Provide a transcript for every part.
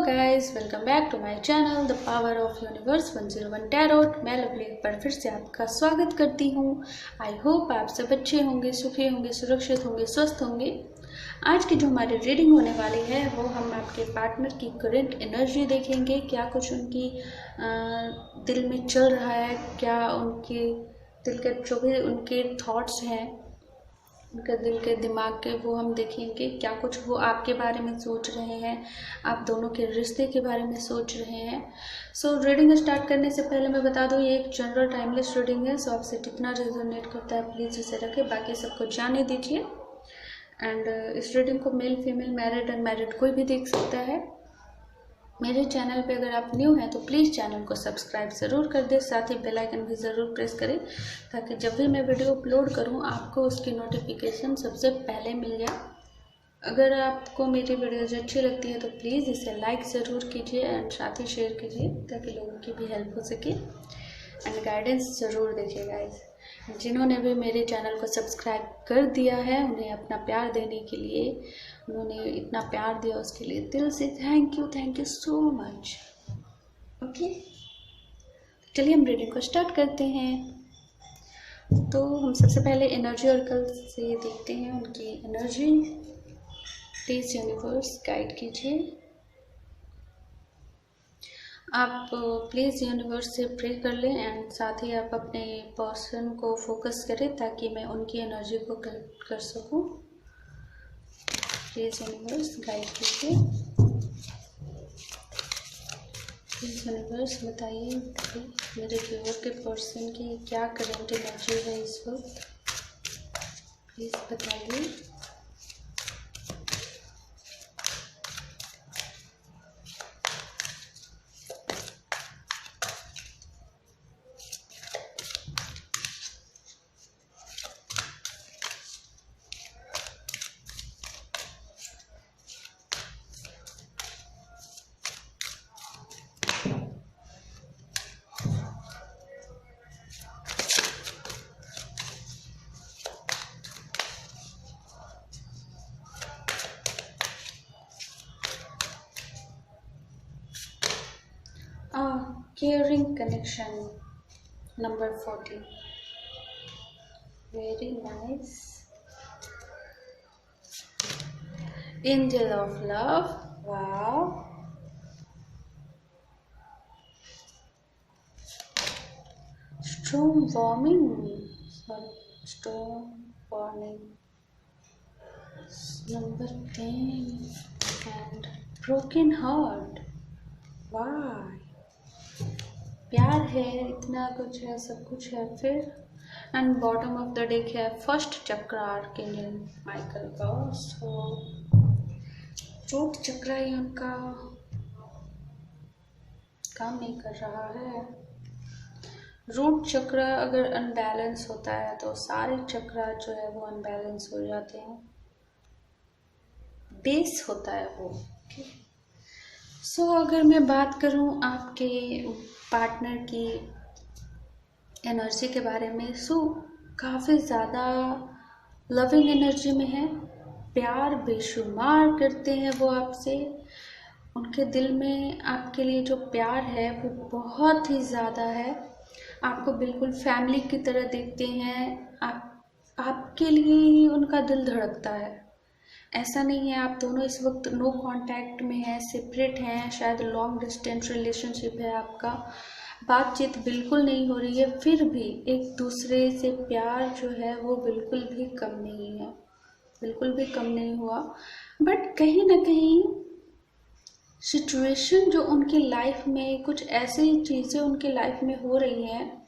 Guys, welcome back to my channel the power of universe 101 tarot. मैं Lovely एक बार फिर से आपका स्वागत करती हूँ। आई होप आप सब अच्छे होंगे, सुखी होंगे, सुरक्षित होंगे, स्वस्थ होंगे। आज की जो हमारी रीडिंग होने वाली है वो हम आपके पार्टनर की करंट एनर्जी देखेंगे। क्या कुछ उनकी दिल में चल रहा है, क्या उनके दिल के जो भी उनके थॉट्स हैं, उनके दिल के दिमाग के, वो हम देखेंगे। क्या कुछ वो आपके बारे में सोच रहे हैं, आप दोनों के रिश्ते के बारे में सोच रहे हैं। सो रीडिंग स्टार्ट करने से पहले मैं बता दूं, ये एक जनरल टाइमलेस रीडिंग है। सो आपसे जितना रेजोनेट करता है प्लीज़ इसे रखें, बाकी सबको जाने दीजिए। एंड इस रीडिंग को मेल, फीमेल, मैरिड, अनमैरिड कोई भी देख सकता है। मेरे चैनल पे अगर आप न्यू हैं तो प्लीज़ चैनल को सब्सक्राइब ज़रूर कर दें, साथ ही बेल आइकन भी ज़रूर प्रेस करें ताकि जब भी मैं वीडियो अपलोड करूं आपको उसकी नोटिफिकेशन सबसे पहले मिल जाए। अगर आपको मेरी वीडियोज़ अच्छी लगती है तो प्लीज़ इसे लाइक ज़रूर कीजिए एंड साथ ही शेयर कीजिए ताकि लोगों की भी हेल्प हो सके। एंड गाइडेंस ज़रूर देखिएगा। जिन्होंने भी मेरे चैनल को सब्सक्राइब कर दिया है उन्हें अपना प्यार देने के लिए, उन्होंने इतना प्यार दिया उसके लिए दिल से thank you so much. Okay, चलिए हम रीडिंग को स्टार्ट करते हैं। तो हम सबसे पहले एनर्जी ऑर्कल से देखते हैं उनकी एनर्जी। प्लीज़ यूनिवर्स गाइड कीजिए। आप प्लीज़ यूनिवर्स से प्रे कर लें एंड साथ ही आप अपने पर्सन को फोकस करें ताकि मैं उनकी एनर्जी को कलेक्ट कर सकूं। प्लीज़ यूनिवर्स गाइड कीजिए। प्लीज़ यूनिवर्स बताइए मेरे व्यूअर के पर्सन की क्या करंट एनर्जी है इस वक्त, प्लीज़ बताइए। Caring connection number 40. Very nice. Angel of love. Wow. Storm warming. Storm warning. Number 10. And broken heart. Why? प्यार है, इतना कुछ है, सब कुछ है। फिर and bottom of the deck है फर्स्ट चक्र आर्कएंजल माइकल का। सो रूट चक्र ही उनका काम नहीं कर रहा है। रूट चक्र अगर अनबैलेंस होता है तो सारे चक्र जो है वो अनबैलेंस हो जाते हैं। बेस होता है वो। सो अगर मैं बात करूं आपके पार्टनर की एनर्जी के बारे में, सो काफ़ी ज़्यादा लविंग एनर्जी में है। प्यार बेशुमार करते हैं वो आपसे। उनके दिल में आपके लिए जो प्यार है वो बहुत ही ज़्यादा है। आपको बिल्कुल फैमिली की तरह देखते हैं। आपके लिए ही उनका दिल धड़कता है। ऐसा नहीं है आप दोनों इस वक्त नो कांटेक्ट में हैं, सेपरेट हैं, शायद लॉन्ग डिस्टेंस रिलेशनशिप है आपका, बातचीत बिल्कुल नहीं हो रही है, फिर भी एक दूसरे से प्यार जो है वो बिल्कुल भी कम नहीं है, बिल्कुल भी कम नहीं हुआ। बट कहीं ना कहीं सिचुएशन जो उनकी लाइफ में, कुछ ऐसी चीज़ें उनकी लाइफ में हो रही हैं,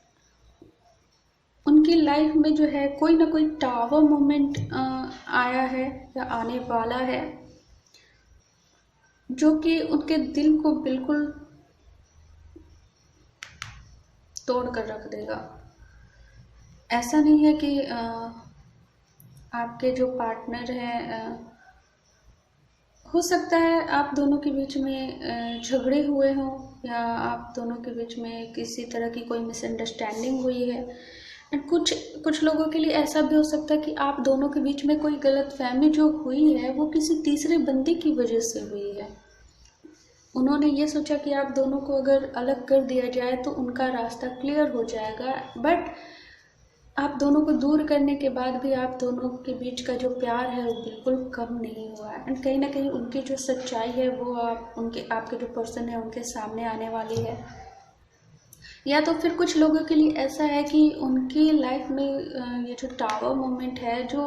उनकी लाइफ में जो है कोई ना कोई टावर मोमेंट आया है या आने वाला है जो कि उनके दिल को बिल्कुल तोड़ कर रख देगा। ऐसा नहीं है कि आपके जो पार्टनर हैं, हो सकता है आप दोनों के बीच में झगड़े हुए हों या आप दोनों के बीच में किसी तरह की कोई मिसअंडरस्टैंडिंग हुई है। एंड कुछ लोगों के लिए ऐसा भी हो सकता है कि आप दोनों के बीच में कोई गलतफहमी जो हुई है वो किसी तीसरे बंदे की वजह से हुई है। उन्होंने ये सोचा कि आप दोनों को अगर अलग कर दिया जाए तो उनका रास्ता क्लियर हो जाएगा, बट आप दोनों को दूर करने के बाद भी आप दोनों के बीच का जो प्यार है वो बिल्कुल कम नहीं हुआ है। एंड कहीं ना कहीं उनकी जो सच्चाई है वो आपके जो पर्सन है उनके सामने आने वाली है। या तो फिर कुछ लोगों के लिए ऐसा है कि उनकी लाइफ में ये जो टावर मोमेंट है जो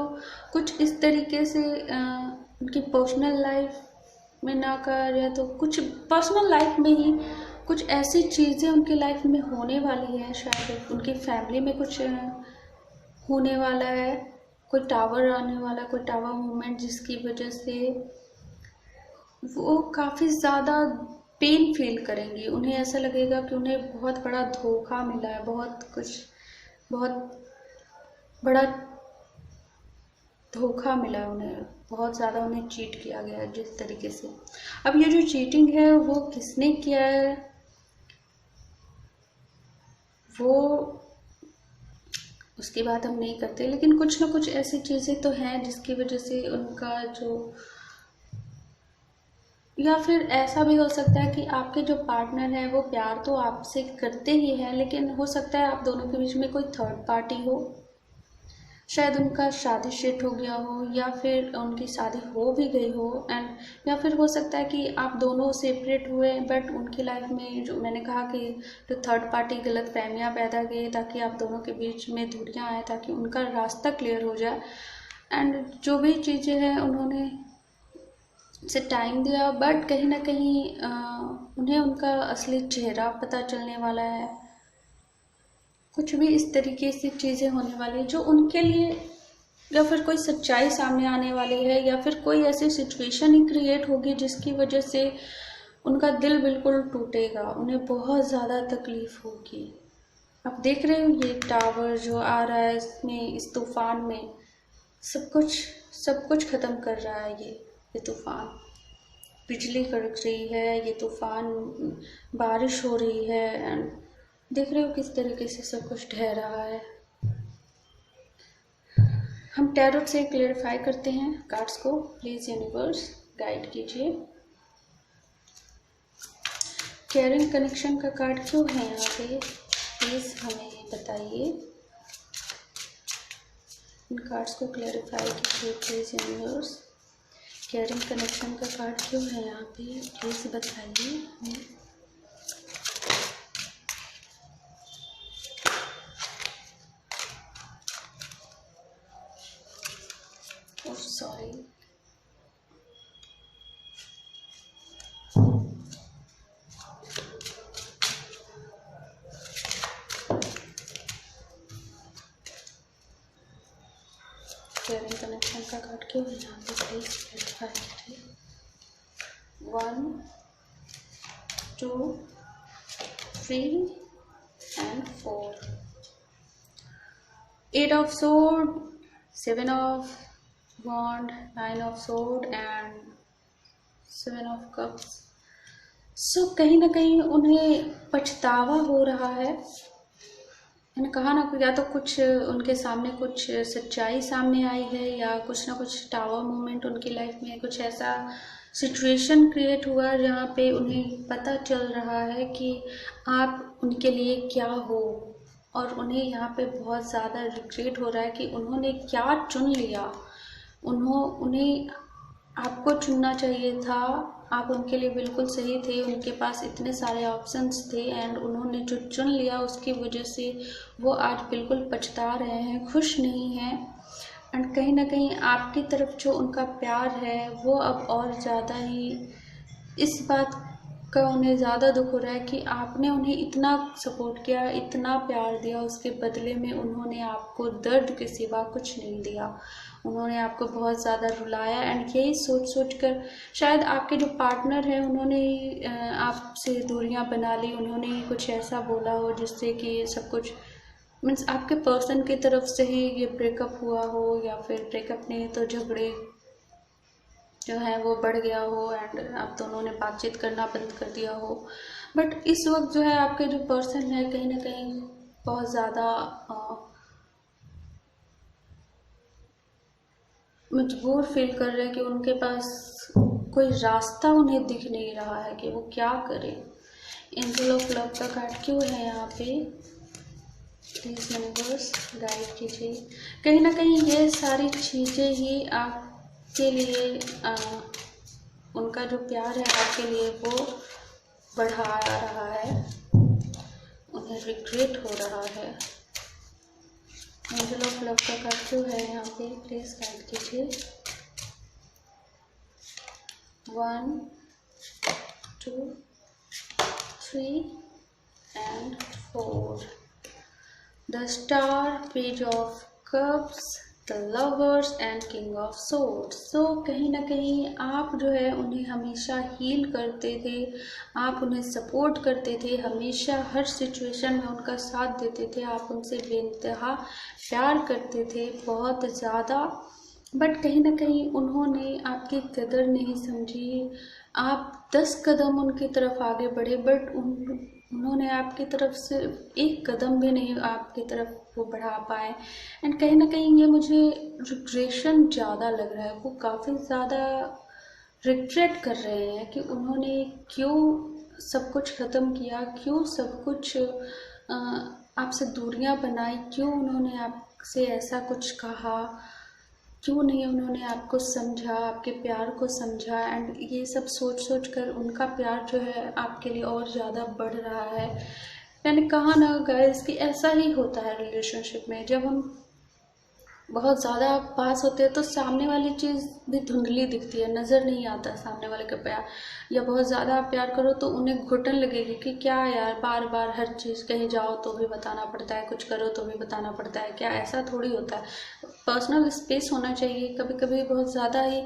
कुछ इस तरीके से उनकी पर्सनल लाइफ में ना कर, या तो कुछ पर्सनल लाइफ में ही कुछ ऐसी चीज़ें उनकी लाइफ में होने वाली है, शायद उनकी फैमिली में कुछ होने वाला है, कोई टावर आने वाला, कोई टावर मूवमेंट जिसकी वजह से वो काफ़ी ज़्यादा पेन फील करेंगी। उन्हें ऐसा लगेगा कि उन्हें बहुत बड़ा धोखा मिला है, बहुत बड़ा धोखा मिला है उन्हें, बहुत ज़्यादा उन्हें चीट किया गया है जिस तरीके से। अब ये जो चीटिंग है वो किसने किया है वो उसकी बात हम नहीं करते, लेकिन कुछ ना कुछ ऐसी चीज़ें तो हैं जिसकी वजह से उनका जो, या फिर ऐसा भी हो सकता है कि आपके जो पार्टनर है वो प्यार तो आपसे करते ही हैं, लेकिन हो सकता है आप दोनों के बीच में कोई थर्ड पार्टी हो, शायद उनका शादी शिफ्ट हो गया हो या फिर उनकी शादी हो भी गई हो, एंड या फिर हो सकता है कि आप दोनों सेपरेट हुए बट उनकी लाइफ में जो मैंने कहा कि जो थर्ड पार्टी गलत फहमियाँ पैदा की ताकि आप दोनों के बीच में दूरियाँ आए, ताकि उनका रास्ता क्लियर हो जाए। एंड जो भी चीज़ें हैं उन्होंने से टाइम दिया, बट कहीं ना कहीं उन्हें उनका असली चेहरा पता चलने वाला है। कुछ भी इस तरीके से चीज़ें होने वाली है जो उनके लिए, या फिर कोई सच्चाई सामने आने वाली है, या फिर कोई ऐसी सिचुएशन ही क्रिएट होगी जिसकी वजह से उनका दिल बिल्कुल टूटेगा, उन्हें बहुत ज़्यादा तकलीफ होगी। आप देख रहे हो ये टावर जो आ रहा है, इसमें इस तूफान में सब कुछ ख़त्म कर रहा है। ये तूफान, बिजली कड़क रही है, ये तूफान, बारिश हो रही है, एंड देख रहे हो किस तरीके से सब कुछ ढह रहा है। हम टैरोट से क्लेरिफाई करते हैं कार्ड्स को। प्लीज़ यूनिवर्स गाइड कीजिए। केयरिंग कनेक्शन का कार्ड क्यों है यहाँ पे, प्लीज़ हमें बताइए। इन कार्ड्स को क्लेरिफाई कीजिए प्लीज़ यूनिवर्स। केयरिंग कनेक्शन का कार्ड क्यों है यहाँ पे, प्लीज़ बताइए। सॉरी, केयरिंग कनेक्शन का कार्ड क्यों है यहाँ पे, प्लीज क्लैरिफाई कीजिए। 1 2 3 and 4, 8 of sword, 7 of wand, 9 of sword and 7 of cups। सो कहीं ना कहीं उन्हें पछतावा हो रहा है। मैंने कहा ना, या तो कुछ उनके सामने कुछ सच्चाई सामने आई है, या कुछ ना कुछ टावर मोमेंट उनकी लाइफ में कुछ ऐसा सिचुएशन क्रिएट हुआ जहाँ पे उन्हें पता चल रहा है कि आप उनके लिए क्या हो, और उन्हें यहाँ पे बहुत ज़्यादा रिग्रेट हो रहा है कि उन्होंने क्या चुन लिया। उन्हें आपको चुनना चाहिए था, आप उनके लिए बिल्कुल सही थे, उनके पास इतने सारे ऑप्शंस थे, एंड उन्होंने जो चुन लिया उसकी वजह से वो आज बिल्कुल पछता रहे हैं, खुश नहीं हैं। एंड कहीं ना कहीं आपकी तरफ जो उनका प्यार है वो अब और ज़्यादा ही, इस बात का उन्हें ज़्यादा दुख हो रहा है कि आपने उन्हें इतना सपोर्ट किया, इतना प्यार दिया, उसके बदले में उन्होंने आपको दर्द के सिवा कुछ नहीं दिया। उन्होंने आपको बहुत ज़्यादा रुलाया, एंड यही सोच सोच कर शायद आपके जो पार्टनर हैं उन्होंने आपसे दूरियां बना ली, उन्होंने ही कुछ ऐसा बोला हो जिससे कि सब कुछ मीन्स आपके पर्सन की तरफ से ही ये ब्रेकअप हुआ हो, या फिर ब्रेकअप नहीं तो झगड़े जो है वो बढ़ गया हो, एंड आप दोनों ने बातचीत करना बंद कर दिया हो। बट इस वक्त जो है आपके जो पर्सन है कहीं ना कहीं बहुत ज़्यादा मजबूर फील कर रहे हैं कि उनके पास कोई रास्ता उन्हें दिख नहीं रहा है कि वो क्या करें। एंजल ऑफ लव का कार्ड क्यों है यहाँ पे, प्लीज़ यूनिवर्स गाइड कीजिए। कहीं ना कहीं ये सारी चीज़ें ही आपके लिए उनका जो प्यार है आपके लिए वो बढ़ा रहा है, उन्हें रिग्रेट हो रहा है। एंजल ऑफ लव का कार्ड क्यों है यहाँ पे, प्लीज़ गाइड कीजिए। 1 2 3 and 4, the star, page of cups, the lovers and king of swords। so कहीं ना कहीं आप जो है उन्हें हमेशा हील करते थे, आप उन्हें सपोर्ट करते थे, हमेशा हर सिचुएशन में उनका साथ देते थे, आप उनसे बेइंतहा प्यार करते थे बहुत ज़्यादा। बट कहीं ना कहीं उन्होंने आपकी कदर नहीं समझी। आप 10 कदम उनकी तरफ आगे बढ़े बट उन्होंने आपकी तरफ से एक कदम भी नहीं आपकी तरफ वो बढ़ा पाए। एंड कहीं ना कहीं ये मुझे रिग्रेशन ज़्यादा लग रहा है, वो काफ़ी ज़्यादा रिग्रेट कर रहे हैं कि उन्होंने क्यों सब कुछ ख़त्म किया, क्यों सब कुछ आपसे दूरियां बनाई, क्यों उन्होंने आपसे ऐसा कुछ कहा, क्यों नहीं उन्होंने आपको समझा, आपके प्यार को समझा। एंड ये सब सोच सोच कर उनका प्यार जो है आपके लिए और ज़्यादा बढ़ रहा है। मैंने कहा ना गाइस कि ऐसा ही होता है रिलेशनशिप में, जब हम बहुत ज़्यादा पास होते हैं तो सामने वाली चीज़ भी धुंधली दिखती है, नज़र नहीं आता सामने वाले का प्यार। या बहुत ज़्यादा आप प्यार करो तो उन्हें घुटन लगेगी कि क्या यार बार बार हर चीज़, कहीं जाओ तो भी बताना पड़ता है, कुछ करो तो भी बताना पड़ता है, क्या ऐसा थोड़ी होता है। पर्सनल स्पेस होना चाहिए। कभी कभी बहुत ज़्यादा ही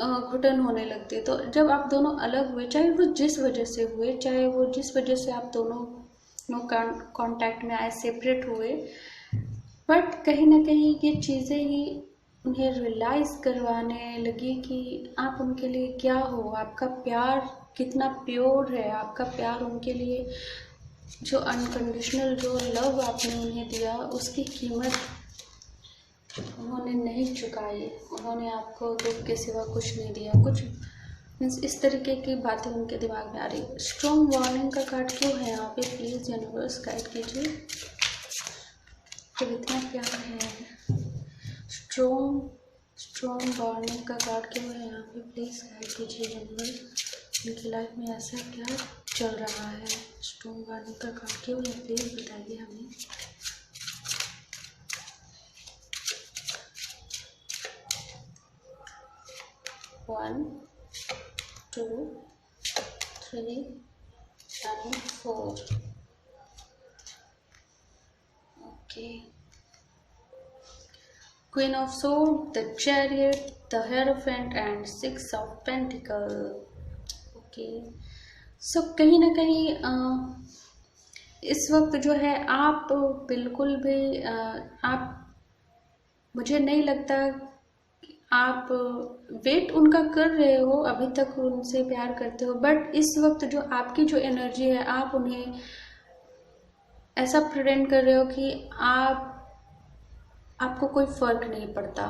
घुटन होने लगती है। तो जब आप दोनों अलग हुए, चाहे वो जिस वजह से हुए, चाहे वो जिस वजह से आप दोनों नो कांटेक्ट में आए, सेपरेट हुए, बट कहीं ना कहीं ये चीज़ें ही उन्हें रियलाइज़ करवाने लगी कि आप उनके लिए क्या हो, आपका प्यार कितना प्योर है, आपका प्यार उनके लिए जो अनकंडीशनल जो लव आपने उन्हें दिया उसकी कीमत उन्होंने नहीं चुकाई। उन्होंने आपको दुख के सिवा कुछ नहीं दिया। कुछ मीन्स इस तरीके की बातें उनके दिमाग में आ रही। स्ट्रॉन्ग वार्निंग का कार्ड क्यों है यहाँ पे, प्लीज़ यूनिवर्स गाइड कीजिए। तो इतना प्यार है। स्ट्रॉन्ग वार्निंग का कार्ड क्यों है यहाँ पे, प्लीज़ गाइड कीजिए यूनिवर्स। उनकी लाइफ में ऐसा क्या चल रहा है, स्ट्रॉन्ग वार्निंग का कार्ड क्यों है, प्लीज़ बताइए हमें। One, 2, 3 and 4। Okay. Queen of Swords, the Chariot, the Hierophant and 6 of Pentacles। Okay. So कहीं ना कहीं इस वक्त जो है आप बिल्कुल भी आप, मुझे नहीं लगता आप वेट उनका कर रहे हो, अभी तक उनसे प्यार करते हो, बट इस वक्त जो आपकी जो एनर्जी है आप उन्हें ऐसा प्रेजेंट कर रहे हो कि आपको कोई फर्क नहीं पड़ता।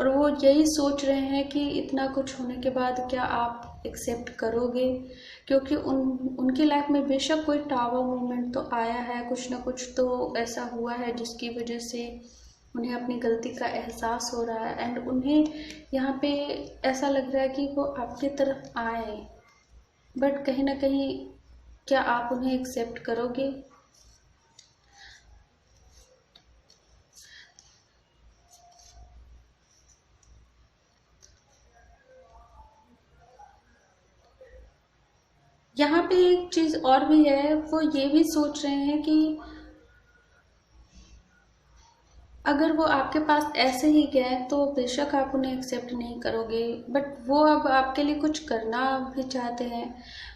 और वो यही सोच रहे हैं कि इतना कुछ होने के बाद क्या आप एक्सेप्ट करोगे, क्योंकि उनकी लाइफ में बेशक कोई टावर मोमेंट तो आया है, कुछ ना कुछ तो ऐसा हुआ है जिसकी वजह से उन्हें अपनी गलती का एहसास हो रहा है। एंड उन्हें यहाँ पे ऐसा लग रहा है कि वो आपकी तरफ आए, बट कहीं ना कहीं क्या आप उन्हें एक्सेप्ट करोगे। यहाँ पे एक चीज़ और भी है, वो ये भी सोच रहे हैं कि अगर वो आपके पास ऐसे ही गए तो बेशक आप उन्हें एक्सेप्ट नहीं करोगे, बट वो अब आपके लिए कुछ करना भी चाहते हैं,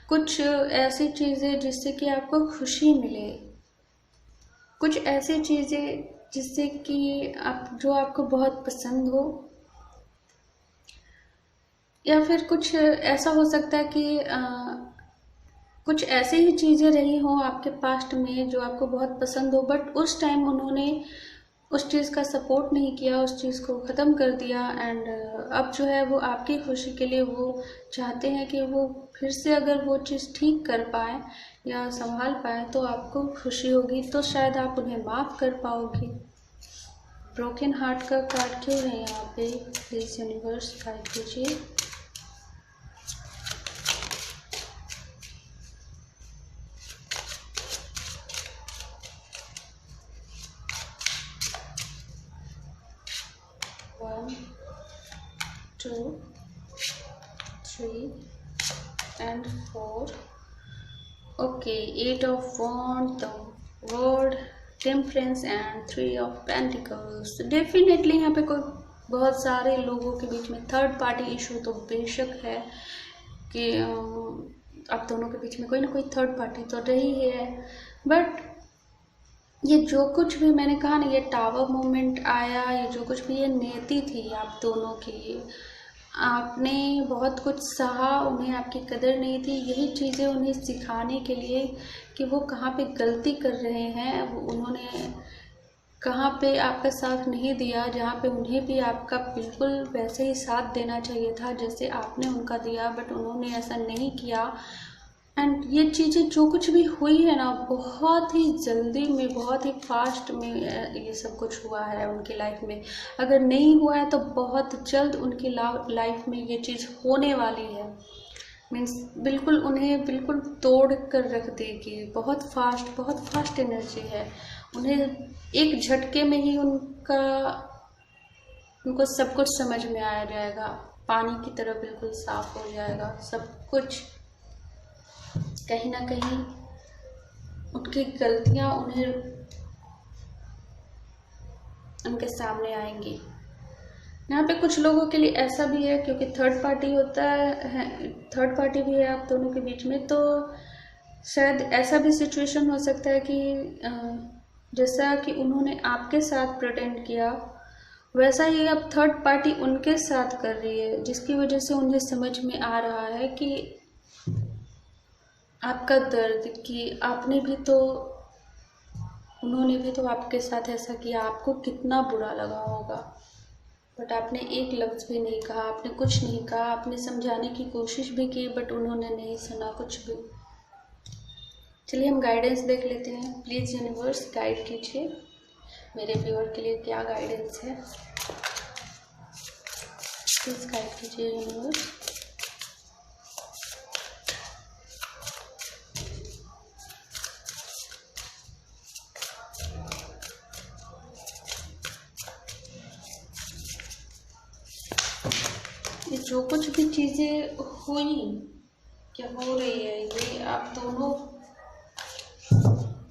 कुछ ऐसी चीज़ें जिससे कि आपको खुशी मिले, कुछ ऐसी चीज़ें जिससे कि आप, जो आपको बहुत पसंद हो, या फिर कुछ ऐसा हो सकता है कि कुछ ऐसी ही चीज़ें रही हों आपके पास्ट में जो आपको बहुत पसंद हो, बट उस टाइम उन्होंने उस चीज़ का सपोर्ट नहीं किया, उस चीज़ को ख़त्म कर दिया। एंड अब जो है वो आपकी खुशी के लिए वो चाहते हैं कि वो फिर से अगर वो चीज़ ठीक कर पाए या संभाल पाए तो आपको खुशी होगी, तो शायद आप उन्हें माफ़ कर पाओगे। ब्रोकन हार्ट का कार्ड क्यों है यहाँ पे? प्लीज़ यूनिवर्स गाइड कीजिए। One, two, three and four. Okay, 8 of wands, the world, temperance and 3 of pentacles. Definitely यहाँ पे कोई बहुत सारे लोगों के बीच में थर्ड पार्टी इशू तो बेशक है कि आप दोनों के बीच में कोई ना कोई थर्ड पार्टी तो रही है। बट ये जो कुछ भी मैंने कहा ना, ये टावर मोमेंट आया, ये जो कुछ भी ये नियति थी आप दोनों की, आपने बहुत कुछ सहा, उन्हें आपकी कदर नहीं थी। यही चीज़ें उन्हें सिखाने के लिए कि वो कहाँ पे गलती कर रहे हैं, वो उन्होंने कहाँ पे आपका साथ नहीं दिया, जहाँ पे उन्हें भी आपका बिल्कुल वैसे ही साथ देना चाहिए था जैसे आपने उनका दिया, बट उन्होंने ऐसा नहीं किया। एंड ये चीज़ें जो कुछ भी हुई है ना, बहुत ही जल्दी में, बहुत ही फास्ट में ये सब कुछ हुआ है उनकी लाइफ में। अगर नहीं हुआ है तो बहुत जल्द उनकी लाइफ में ये चीज़ होने वाली है। मीन्स बिल्कुल उन्हें बिल्कुल तोड़ कर रख देगी। बहुत फास्ट एनर्जी है। उन्हें एक झटके में ही उनको सब कुछ समझ में आ जाएगा, पानी की तरह बिल्कुल साफ हो जाएगा सब कुछ। कहीं ना कहीं उनकी गलतियां उनके सामने आएंगी। यहाँ पे कुछ लोगों के लिए ऐसा भी है, क्योंकि थर्ड पार्टी होता है, थर्ड पार्टी भी है आप दोनों के बीच में, तो शायद ऐसा भी सिचुएशन हो सकता है कि जैसा कि उन्होंने आपके साथ प्रिटेंड किया वैसा ही अब थर्ड पार्टी उनके साथ कर रही है, जिसकी वजह से उन्हें समझ में आ रहा है कि आपका दर्द, कि आपने भी तो, उन्होंने भी तो आपके साथ ऐसा किया, आपको कितना बुरा लगा होगा। बट आपने एक लफ्ज़ भी नहीं कहा, आपने कुछ नहीं कहा, आपने समझाने की कोशिश भी की बट उन्होंने नहीं सुना कुछ भी। चलिए हम गाइडेंस देख लेते हैं। प्लीज़ यूनिवर्स गाइड कीजिए मेरे व्यूअर के लिए, क्या गाइडेंस है प्लीज़ गाइड कीजिए यूनिवर्स। ये जो कुछ भी चीज़ें हुई, क्या हो रही है, ये आप दोनों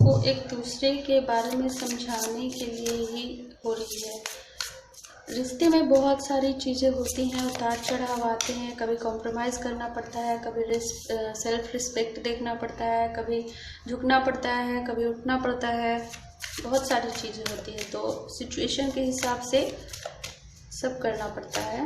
को एक दूसरे के बारे में समझाने के लिए ही हो रही है। रिश्ते में बहुत सारी चीज़ें होती हैं, उतार चढ़ाव आते हैं, कभी कॉम्प्रोमाइज़ करना पड़ता है, कभी सेल्फ रिस्पेक्ट देखना पड़ता है, कभी झुकना पड़ता है, कभी उठना पड़ता है, बहुत सारी चीज़ें होती हैं। तो सिचुएशन के हिसाब से सब करना पड़ता है।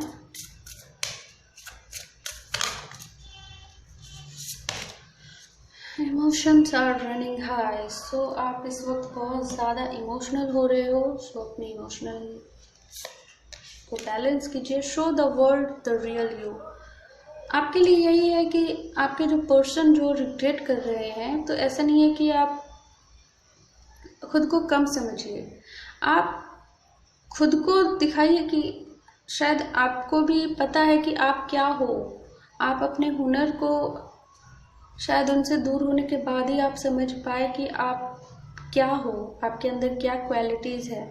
इमोशंस आर रनिंग हाई, सो आप इस वक्त बहुत ज़्यादा इमोशनल हो रहे हो। सो अपनी इमोशनल को बैलेंस कीजिए। Show the world the real you. आपके लिए यही है कि आपके जो पर्सन जो रिग्रेट कर रहे हैं, तो ऐसा नहीं है कि आप खुद को कम समझिए, आप खुद को दिखाइए कि शायद आपको भी पता है कि आप क्या हो। आप अपने हुनर को शायद उनसे दूर होने के बाद ही आप समझ पाए कि आप क्या हो, आपके अंदर क्या क्वालिटीज़ है।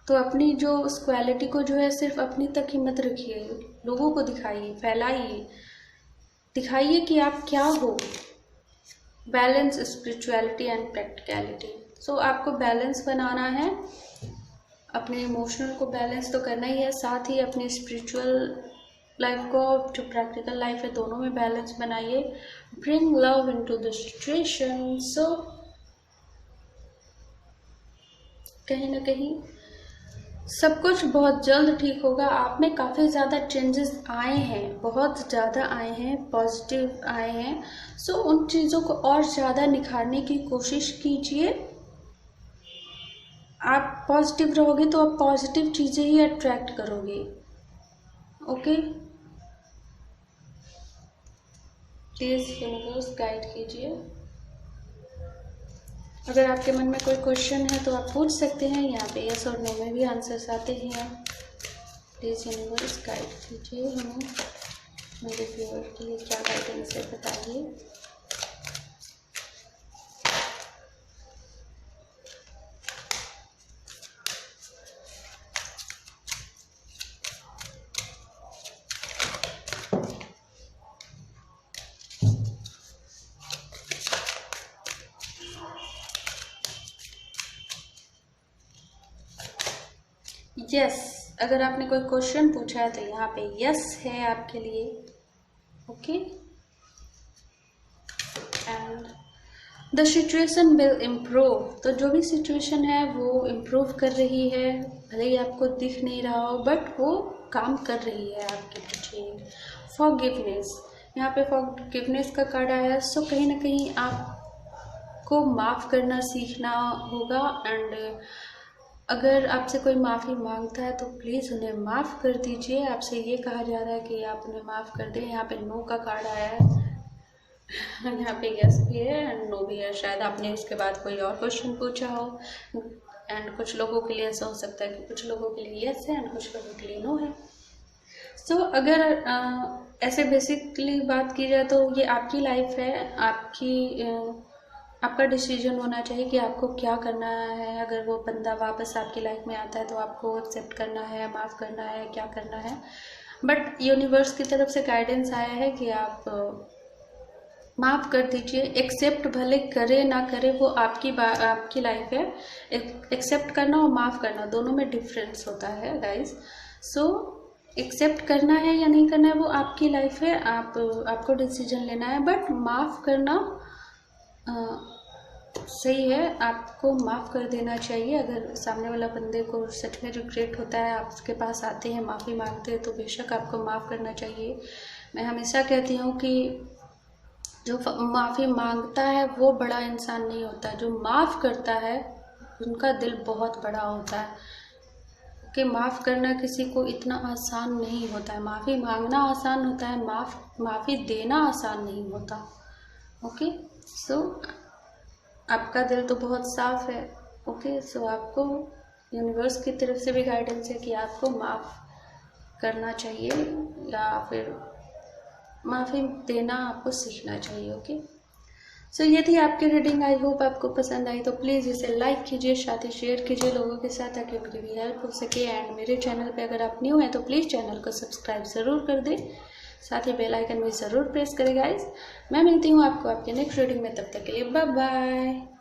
तो अपनी जो उस क्वालिटी को जो है सिर्फ अपनी तक ही मत रखिए, लोगों को दिखाइए, फैलाइए, दिखाइए कि आप क्या हो। Balance spirituality and practicality. So आपको बैलेंस बनाना है, अपने इमोशनल को बैलेंस तो करना ही है, साथ ही अपने स्पिरिचुअल लाइफ को, जो प्रैक्टिकल लाइफ है, दोनों में बैलेंस बनाइए। Bring love into the situation. So कहीं ना कहीं सब कुछ बहुत जल्द ठीक होगा। आप में काफ़ी ज़्यादा चेंजेस आए हैं, बहुत ज़्यादा आए हैं, पॉजिटिव आए हैं। सो उन चीज़ों को और ज़्यादा निखारने की कोशिश कीजिए आप पॉजिटिव रहोगे तो आप पॉजिटिव चीज़ें ही अट्रैक्ट करोगे। ओके, प्लीज़ यूनिवर्स गाइड कीजिए। अगर आपके मन में कोई क्वेश्चन है तो आप पूछ सकते हैं, यहाँ पे यस और नो में भी आंसर्स आते हैं। प्लीज़ यूनिवर्स गाइड कीजिए हमें, मेरे व्यूअर के लिए क्या गाइडेंस है बताइए। यस, अगर आपने कोई क्वेश्चन पूछा है तो यहाँ पे यस है आपके लिए। Okay, and the situation will improve. तो जो भी सिचुएशन है वो इम्प्रूव कर रही है, भले ही आपको दिख नहीं रहा हो बट वो काम कर रही है आपके पीछे। फॉरगिवनेस, यहाँ पे फॉरगिवनेस का कार्ड आया है। सो कहीं ना कहीं आपको माफ़ करना सीखना होगा। एंड अगर आपसे कोई माफ़ी मांगता है तो प्लीज़ उन्हें माफ़ कर दीजिए। आपसे ये कहा जा रहा है कि आप उन्हें माफ़ कर दें। यहाँ पे नो का कार्ड आया है, यहाँ पे यस भी है एंड नो भी है। शायद आपने इसके बाद कोई और क्वेश्चन पूछा हो, एंड कुछ लोगों के लिए ऐसा हो सकता है कि कुछ लोगों के लिए यस है एंड कुछ लोगों के लिए नो है। सो अगर ऐसे बेसिकली बात की जाए तो ये आपकी लाइफ है, आपका डिसीजन होना चाहिए कि आपको क्या करना है। अगर वो बंदा वापस आपकी लाइफ में आता है तो आपको एक्सेप्ट करना है, माफ़ करना है, क्या करना है। बट यूनिवर्स की तरफ से गाइडेंस आया है कि आप माफ़ कर दीजिए। एक्सेप्ट भले करे ना करे वो आपकी लाइफ है। एक्सेप्ट करना और माफ़ करना दोनों में डिफरेंस होता है गाइस। सो एक्सेप्ट करना है या नहीं करना है वो आपकी लाइफ है, आपको डिसीजन लेना है। बट माफ़ करना सही है, आपको माफ़ कर देना चाहिए। अगर सामने वाला बंदे को सच में रिग्रेट होता है, आपके पास आते हैं माफ़ी मांगते हैं, तो बेशक आपको माफ़ करना चाहिए। मैं हमेशा कहती हूँ कि जो माफ़ी मांगता है वो बड़ा इंसान नहीं होता, जो माफ़ करता है उनका दिल बहुत बड़ा होता है। कि माफ़ करना किसी को इतना आसान नहीं होता है। माफ़ी मांगना आसान होता है, माफ़ी देना आसान नहीं होता। ओके, सो आपका दिल तो बहुत साफ है। ओके, सो आपको यूनिवर्स की तरफ से भी गाइडेंस है कि आपको माफ़ करना चाहिए या फिर माफ़ी देना आपको सीखना चाहिए। ओके, सो ये थी आपकी रीडिंग। आई होप आपको पसंद आई, तो प्लीज़ इसे लाइक कीजिए, साथ ही शेयर कीजिए लोगों के साथ ताकि उनकी भी हेल्प हो सके। एंड मेरे चैनल पे अगर आप न्यू हैं तो प्लीज़ चैनल को सब्सक्राइब ज़रूर कर दें, साथ ही बेल आइकन भी ज़रूर प्रेस करें गाइस। मैं मिलती हूँ आपको आपके नेक्स्ट रीडिंग में, तब तक के लिए बाय बाय।